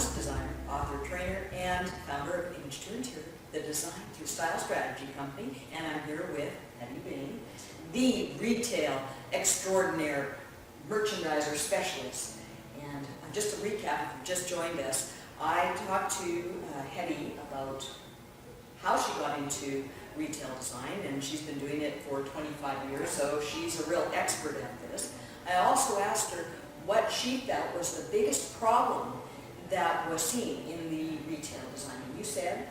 Addams, designer, author, trainer, and founder of Image to Interior, the Design Through Style Strategy company, and I'm here with Heddy, the retail extraordinaire merchandiser specialist. And just to recap, if you just joined us, I talked to Heddy about how she got into retail design, and she's been doing it for 25 years, so she's a real expert at this. I also asked her what she felt was the biggest problem that was seen in the retail design. And you said?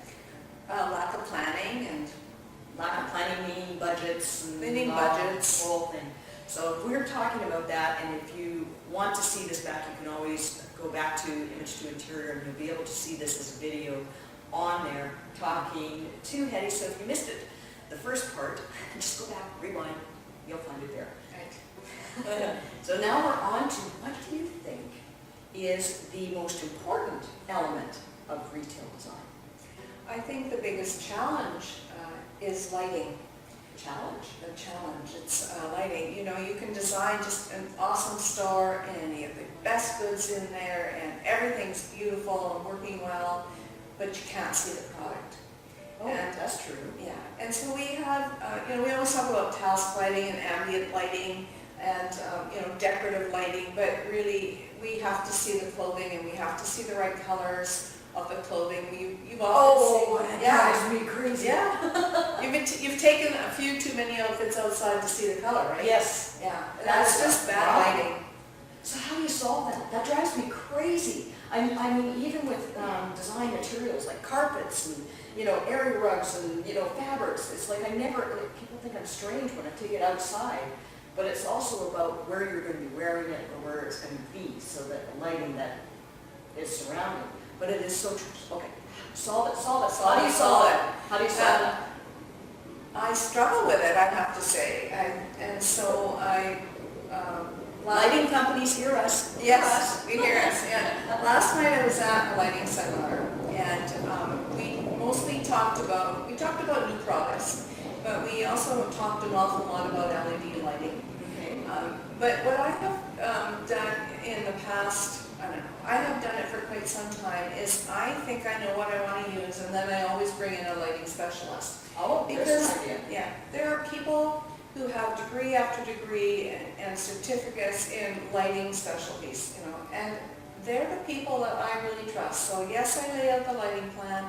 Lack of planning and meaning budgets and budgets. The whole thing. So if we're talking about that, and if you want to see this back, you can always go back to Image to Interior and you'll be able to see this as a video on there talking to Heddy. So if you missed it, the first part, just go back, rewind, you'll find it there. Right. So now we're on to what do you think is the most important element of retail design? I think the biggest challenge is lighting. Challenge? The challenge, it's lighting. You know, you can design just an awesome store and you have the best goods in there and everything's beautiful and working well, but you can't see the product. Oh, and that's true. Yeah, and so we have, we always talk about task lighting and ambient lighting and, decorative lighting, but really we have to see the clothing and we have to see the right colors of the clothing. You've often seen, drives me crazy. Yeah. You've taken a few too many outfits outside to see the color, right? Yes. Yeah. That's just bad lighting. So how do you solve that? That drives me crazy. I mean, even with design materials like carpets and, area rugs and, fabrics, it's like people think I'm strange when I take it outside, but it's also about where you're going to be wearing it or where it's going to be, so that the lighting that is surrounding. But it is so true. Okay, solve it. How do you solve it? I struggle with it, I have to say, and so lighting companies hear us. Yes, we hear us. Yeah. Last night I was at a lighting seminar, and we mostly talked about new products, but we also talked an awful lot about LED lighting. Okay. But what I have done in the past, I have done it for quite some time, is I think I know what I want to use, and then I always bring in a lighting specialist. Oh, because there are people who have degree after degree and certificates in lighting specialties, and they're the people that I really trust. So yes, I lay out the lighting plan,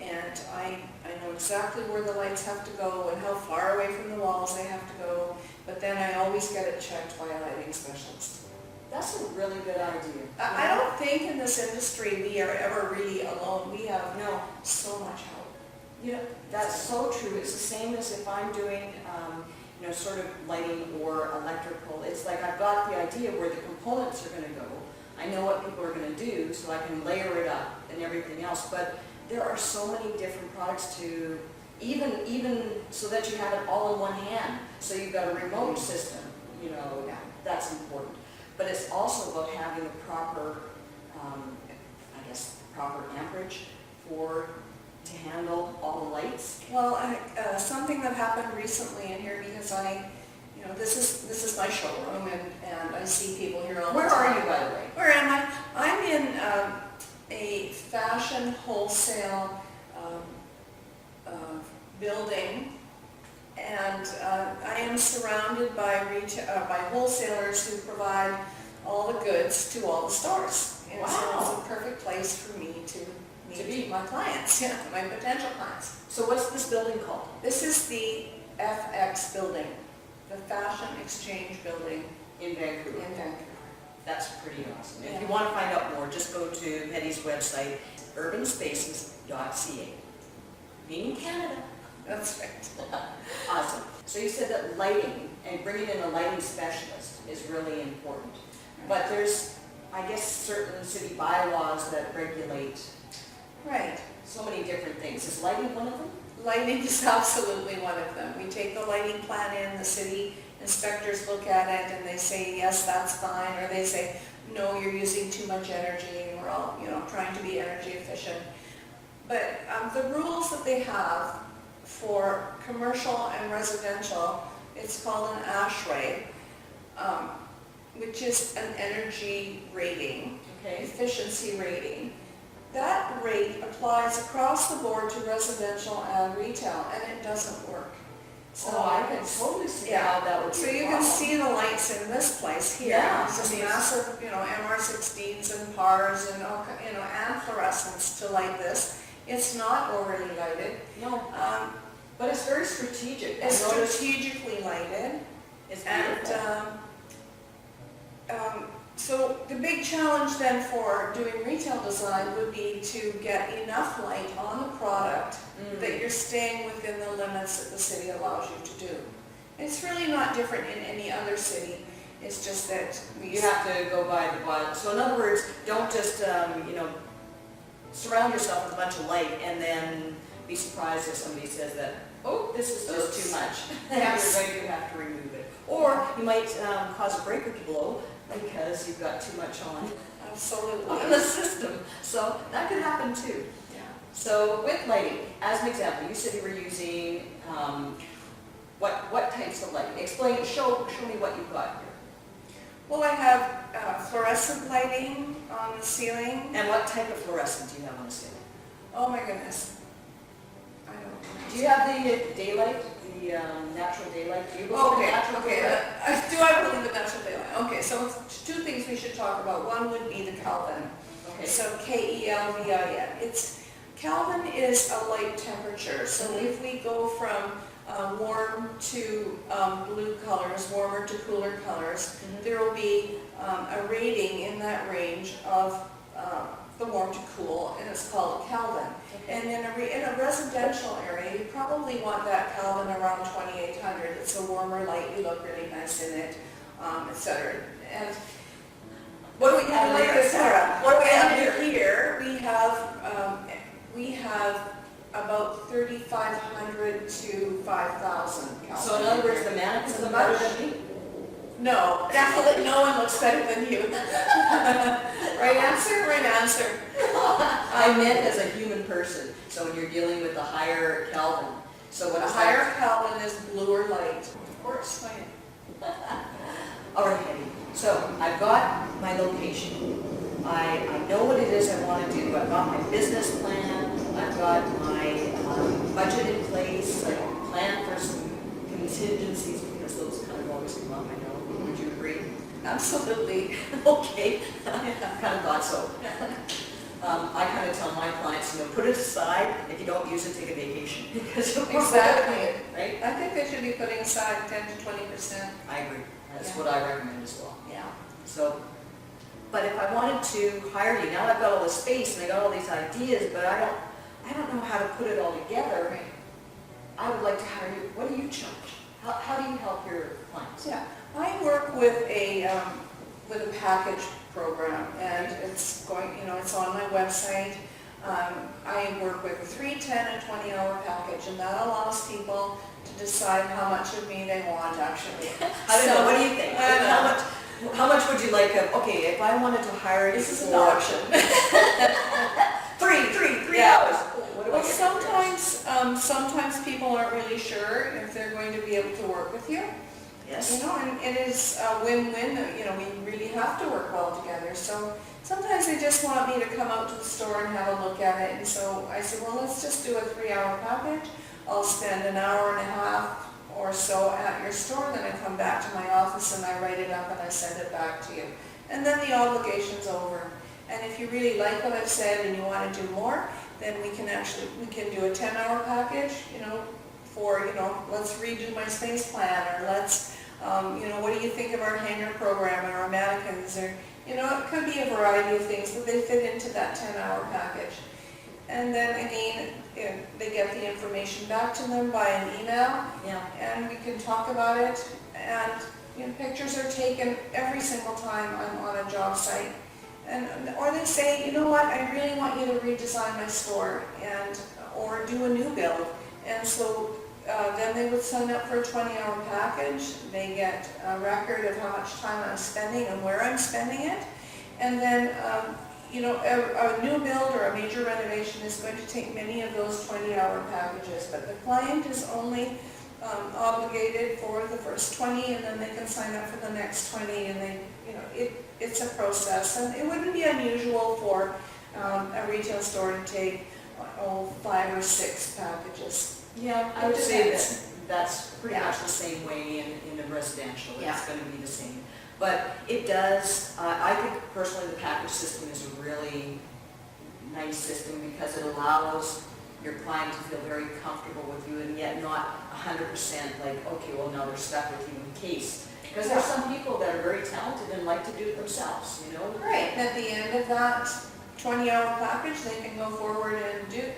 and I know exactly where the lights have to go and how far away from the walls they have to go, but then I always get it checked by a lighting specialist. That's a really good idea. I don't think in this industry we are ever really alone. We have so much help. That's so true. It's the same as if I'm doing, sort of lighting or electrical. It's like I've got the idea where the components are going to go. I know what people are going to do, so I can layer it up and everything else. But there are so many different products to, even so that you have it all in one hand. So you've got a remote system, that's important. But it's also about having the proper, proper amperage to handle all the lights. Well, something that happened recently in here, because this is my showroom, and I see people here all the time. Where are you, by the way? Where am I? I'm in a fashion wholesale building, and I am surrounded by wholesalers who provide all the goods to all the stores. And wow. So it's a perfect place for me to meet my clients, my potential clients. So what's this building called? This is the FX building, the Fashion Exchange building in Vancouver. That's pretty awesome. Yeah. If you want to find out more, just go to Heddy's website, urbanspaces.ca, meaning Canada. That's right. Awesome. So you said that lighting and bringing in a lighting specialist is really important. But there's, I guess, certain city bylaws that regulate so many different things. Is lighting one of them? Lighting is absolutely one of them. We take the lighting plan in, the city inspectors look at it and they say, yes, that's fine, or they say, no, you're using too much energy, and we're all, trying to be energy efficient. But the rules that they have for commercial and residential, it's called an ASHRAE, which is an energy rating, efficiency rating. that rate applies across the board to residential and retail, and it doesn't work. So I can totally see yeah. how that would be So a you can problem. see the lights in this place here. Yeah, It's I just mean, massive, MR16s and PARs and, and fluorescents to light this. It's not overly lighted. No, but it's very strategic. It's I noticed strategically lighted. it's And beautiful. so the big challenge then for doing retail design would be to get enough light on the product that you're staying within the limits that the city allows you to do. It's really not different in any other city. It's just that You have to go by the bottom. So in other words, don't just, surround yourself with a bunch of light and then be surprised if somebody says that, oh, this is just too much. Yes. You're going to have to remove it. Or you might cause a breaker to blow because you've got too much on Absolutely. the system. So that could happen too. Yeah. So with lighting, as an example, you said you were using, what types of lighting? Explain, show me what you've got here. Well, I have fluorescent lighting on the ceiling. And what type of fluorescent do you have on the ceiling? Oh my goodness. I don't know. Do you have the daylight, the natural daylight? Do you go for Okay, natural okay. daylight? Do I believe in natural daylight? Okay, so two things we should talk about. One would be the Kelvin. Okay. So Kelvin. Kelvin is a light temperature. So if we go from warm to blue colors, warmer to cooler colors, there will be a rating in that range of the warm to cool, and it's called a Kelvin. And in a residential area, you probably want that Kelvin around 2800. It's a warmer light, you look really nice in it, etc. And What do we have like here? this, Sarah. What do we have And here? here we have about 3,500 to 5,000 Kelvin. So in other words, the mannequins are better than me? No, definitely no one looks better than you. Right answer? Right answer. I meant as a human person, so when you're dealing with the higher Kelvin. So what A is higher Kelvin is bluer light. Of course. All right, Heddy. So I've got my location. I know what it is I want to do. I've got my business plan. I've got my budget in place. I plan for some contingencies because those kind of always come up, I know. Would you agree? Absolutely. Okay. Kind of thought so. I kind of tell my clients, put it aside. If you don't use it, take a vacation. Because Exactly. right? I think they should be putting aside 10 to 20%. I agree. That's Yeah. what I recommend as well. Yeah. So, but if I wanted to hire you, now I've got all this space and I got all these ideas, but I don't know how to put it all together. Right. I would like to hire you. What do you charge? How do you help your clients? Yeah. I work with a package program, and it's going, it's on my website. I work with a 3, 10, and 20-hour package, and that allows people to decide how much of me they want, actually. I don't know. What do you think? How much would you like? Okay, if I wanted to hire you, This is an for option. 3 Yeah. hours. What do I Well, get for this? sometimes people aren't really sure if they're going to be able to work with you. Yes. And it is a win-win, we really have to work well together. So sometimes they just want me to come out to the store and have a look at it. And so I said, well, let's just do a 3-hour package. I'll spend an hour and a half or so at your store, then I come back to my office and I write it up and I send it back to you. And then the obligation's over. And if you really like what I've said and you want to do more, then we can do a 10-hour package, for, let's redo my space plan, or let's, what do you think of our hanger program or our mannequins, or, it could be a variety of things, but they fit into that 10-hour package. And then again, they get the information back to them by an email, Yeah. and we can talk about it, and pictures are taken every single time I'm on a job site. Or they say, you know what, I really want you to redesign my store or do a new build. And so then they would sign up for a 20-hour package. They get a record of how much time I'm spending and where I'm spending it. And then, a new build or a major renovation is going to take many of those 20-hour packages. But the client is only obligated for the first 20, and then they can sign up for the next 20, and it's a process. And it wouldn't be unusual for a retail store to take, 5 or 6 packages. Yeah, I It would say depends. that that's pretty Yeah. much the same way in the residential, Yeah. it's gonna be the same. But it does, I think personally the package system is a really nice system because it allows your client to feel very comfortable with you and yet not 100% like, okay, well now they're stuck with you in case. Because there's some people that are very talented and like to do it themselves, you know? Right, and at the end of that 20-hour package, they can go forward and do it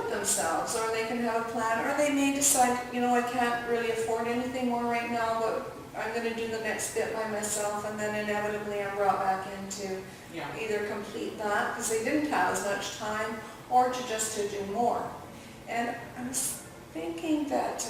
themselves, or they can have a plan, or they may decide, I can't really afford anything more right now, but I'm gonna do the next bit by myself, and then inevitably I'm brought back in to Yeah. either complete that, because they didn't have as much time, or to do more. And I was thinking that,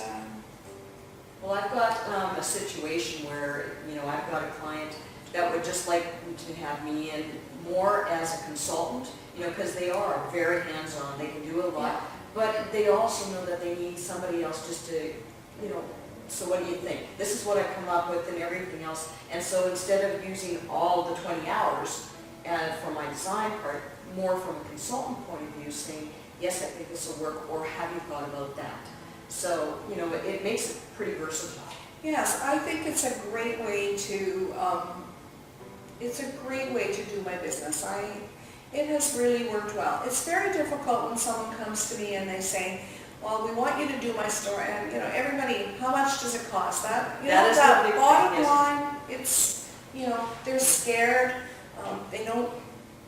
Well, I've got a situation where, I've got a client that would just like to have me in more as a consultant, because they are very hands-on, they can do a lot, but they also know that they need somebody else just to, so what do you think? This is what I come up with and everything else, and so instead of using all the 20 hours for my design part, more from a consultant point of view, saying, yes, I think this will work, or have you thought about that? So, it makes it pretty versatile. yes, I think it's a great way to, do my business. It has really worked well. It's very difficult when someone comes to me and they say, well, we want you to do my store, and, everybody, how much does it cost? That That is the that big thing, bottom yes. line, it's, they're scared, they don't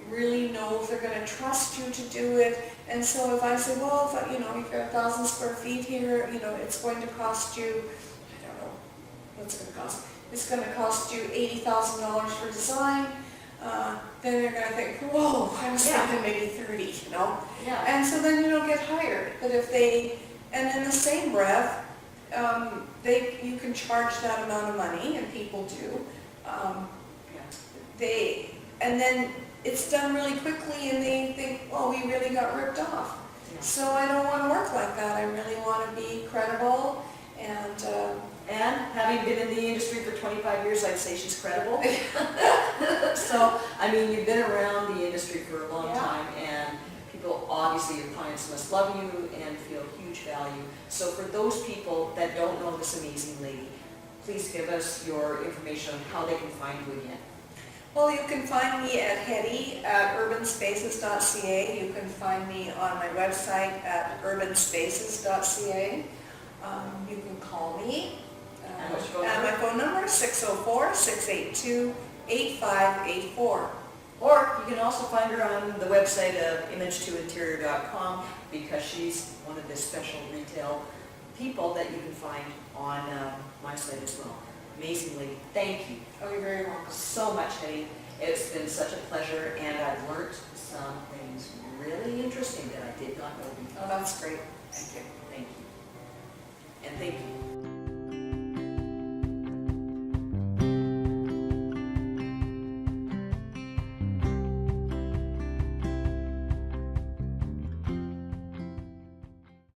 really know if they're gonna trust you to do it, and so if I say, well, if you've got 1,000 square feet here, it's going to cost you, I don't know, what's it gonna cost? It's gonna cost you $80,000 for design, then they're gonna think, whoa, I was thinking maybe 30, Yeah. And so then you don't get hired. But and in the same breath, you can charge that amount of money, and people do. And then it's done really quickly, and they think, well, we really got ripped off. Yeah. So I don't want to work like that. I really want to be credible, and having been in the industry for 25 years, I'd say she's credible. So, you've been around the industry for a long time, and people, obviously, your clients must love you and feel huge value. So for those people that don't know this amazing lady, please give us your information on how they can find you again. Well, you can find me at Heddy at urbanspaces.ca. You can find me on my website at urbanspaces.ca. You can call me. And what's your phone And number? my phone number is 604-682-8584. Or you can also find her on the website of image2interior.com, because she's one of the special retail people that you can find on my site as well. Amazingly, thank you. Oh, you're very welcome. So much, Heddy. It's been such a pleasure, and I've learned some things really interesting that I did not know before. Oh, that's great. Thank you. Thank you. And thank you.